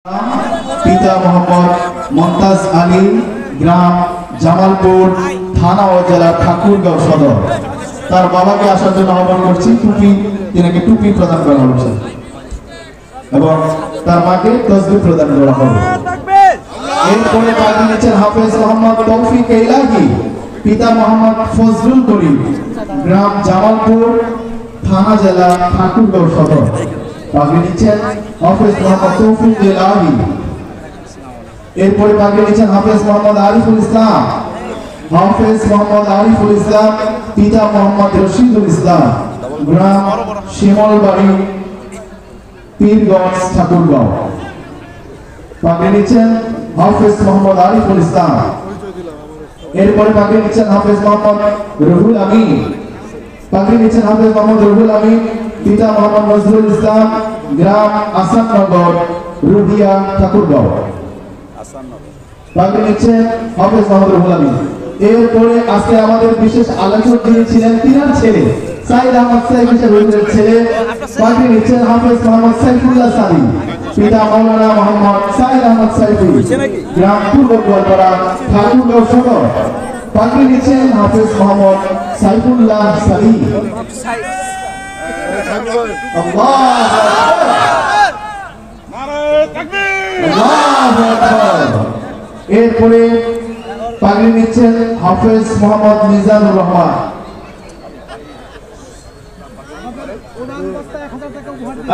পিতা মোহাম্মদ মমতাজ আলী, গ্রাম জামালপুর, থানা ও জেলা ঠাকুরগাঁও সদর। তার বাবাকে আসার জন্য আহ্বান করছি। তিনাকে টুপি প্রদান করা হচ্ছে এবং তার মাকে তসবিহ প্রদান করা হবে। এরপরে পাগড়ি নিচ্ছেন হাফেজ মোহাম্মদ তৌফিক ইলাহি, পিতা মোহাম্মদ ফজলুল করিম, গ্রাম জামালপুর, থানা জেলা ঠাকুরগাঁও সদর। পাগড়ি নিচ্ছেন হাফেজ মোহাম্মদ তৌফিক ইলাহি। এরপরে পাগড়ি নিচ্ছেন হাফেজ মোহাম্মদ আরিফুল ইসলাম, হাফেজ মোহাম্মদ আরিফুল ইসলাম, পিতা মোহাম্মদ রশিদুল ইসলাম, গ্রাম শিমলবাড়ি, পীরগঞ্জ, ঠাকুরগাঁও। পাগড়ি নিচ্ছেন হাফেজ মোহাম্মদ আরিফুল ইসলাম। এরপরে পাগড়ি নিচ্ছেন হাফেজ মোহাম্মদ রুহুল আমিন। পাগড়ি নিচ্ছেন হাফেজ মোহাম্মদ রুহুল আমিন, পিতা মোহাম্মদ নজরুল ইসলাম, গ্রাম আসাননগর, রুহিয়া, ঠাকুরগাঁও। পাগড়ি নিচ্ছেন হাফেজ মোহাম্মদ রুহুল আমিন। এরপরে আজকে আমাদের বিশেষ আলোচক যিনি ছিলেন তিনার ছেলে সাইদ আহমদ সাইফ হিসেবে ছেলে, পাগড়ি নিচ্ছেন হাফেজ মোহাম্মদ সাইফুল্লাহ সাদি, পিতা মাওলানা মোহাম্মদ সাইদ আহমদ সাইফি, গ্রাম পূর্ব গোয়ালপাড়া, ঠাকুরগাঁও সদর। পাগড়ি নিচ্ছেন হাফেজ মোহাম্মদ সাইফুল্লাহ সাদি। এরপরে পাগড়ি নিচ্ছেন হাফেজ মোহাম্মদ মিজানুর রহমান।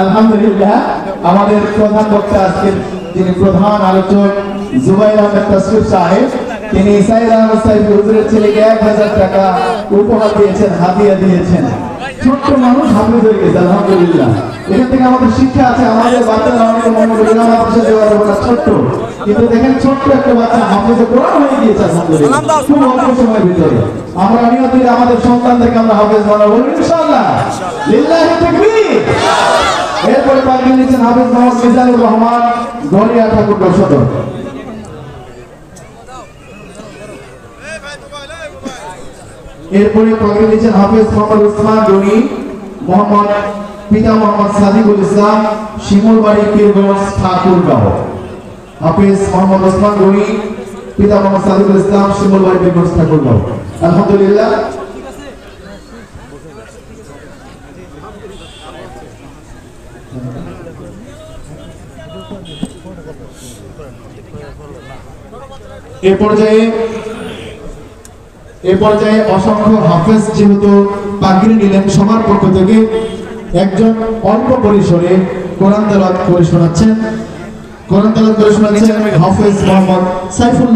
আলহামদুলিল্লাহ, আমাদের প্রধান বক্তা আজকের যিনি প্রধান আলোচক জুবাইর আহমেদ তাসরিফ সাহেব, তিনি সাইদ আহমদ সাইফি হুজুরের ছেলেকে 1000 টাকা উপহার দিয়েছেন, হাদিয়া দিয়েছেন। ছোট্ট মানুষ হাফেজ হয়ে গেছে, আলহামদুলিল্লাহ। এখান থেকে আমাদের শিক্ষা আছে, আমাদের বাচ্চারা অনেকে মনে করে ছোট্ট, কিন্তু দেখেন ছোট্ট একটা বাচ্চা হাফেজে কোরআন হয়ে গিয়েছে, আলহামদুলিল্লাহ, খুব অল্প সময়ের ভিতরে। আমরা নিয়ত করি আমাদের সন্তানদেরকে আমরা হাফেজ বানাবো, ইনশাআল্লাহ। লিল্লাহি তাকবীর। এরপরে পাগড়ি নিচ্ছেন হাফেজ মোহাম্মদ মিজানুর রহমান, গড়িয়া, ঠাকুরগাঁও সদর। এরপরে পাগড়ি নিচ্ছেন হাফেজ মোহাম্মদ উসমান গনি, মোহাম্মদ পিতা মোহাম্মদ সাদিকুল ইসলাম, শিমুলবাড়ি, পীরগঞ্জ, ঠাকুরগাঁও। হাফেজ মোহাম্মদ উসমান গনি, পিতা মোহাম্মদ সাদিকুল ইসলাম, শিমুলবাড়ি, পীরগঞ্জ, ঠাকুরগাঁও। আলহামদুলিল্লাহ। এ পর্যায়ে অসংখ্য হাফেজ যেহেতু পাগড়ি নিলেন, সবার পক্ষ থেকে একজন অল্প পরিসরে কোরআন তেলাওয়াত করে শোনাচ্ছেন হাফেজ মোহাম্মদ সাইফুল্লাহ।